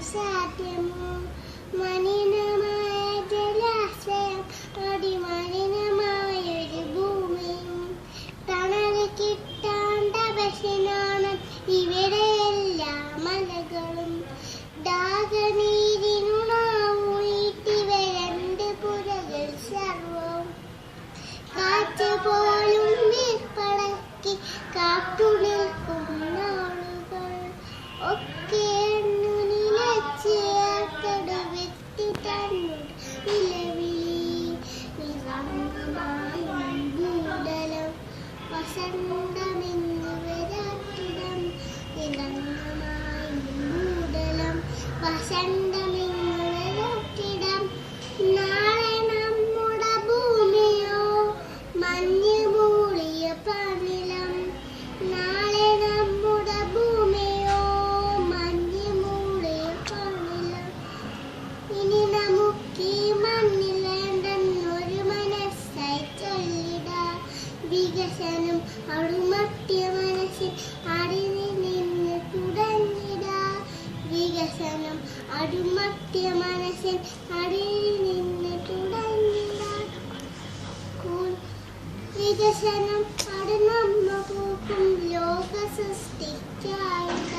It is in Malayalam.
സാധ്യമോ മലിനമായ ജലാശയം അതിമലിനമായൊരു ഭൂമിയും തണൽ കിട്ടാൻ തപസ്സിനാണ് ഇവിടെയെല്ലാ മലകളും ദാഹനീരിനുണാവൂട്ടി വരണ്ട് പുരകൾ സർവവും കാറ്റ് പോലും വീർപ്പടക്കി കാത്തു നിൽക്കും നാളുകൾ ഒക്കെ നിലച്ചേർത്തെടുവിത്തി തന്നുടെ നിലവിളി നിറങ്ങമായും മൂടലം വസന്തമെന്ന് വരാത്തിടം നിറങ്ങമായും മൂടലം വസന്തമെന്ന് വരാത്തിടം നാളെ നമ്മുടെ ഭൂമിയോ മഞ്ഞ് മൂടിയ പാനിലം നാളെ നമ്മുടെ ഭൂമിയോ മഞ്ഞ് മൂടിയ പാനിലം ഇനി നമുക്ക് ഈ മണ്ണിൽ വേണ്ടെന്നൊരു മനസ്സായി ചൊല്ലിടാം വികസനം അടിമട്ടിയ മനസ്സിൽ അടിഞ്ഞു നിന്ന് തുടങ്ങിടാം വികസനം അടിമട്ടിയ മനസ്സിൽ അടിഞ്ഞു നിന്ന് തുടങ്ങിടാം വികസനം അടങ്ങുന്ന പൂക്കും ലോക സൃഷ്ടിക്കായിട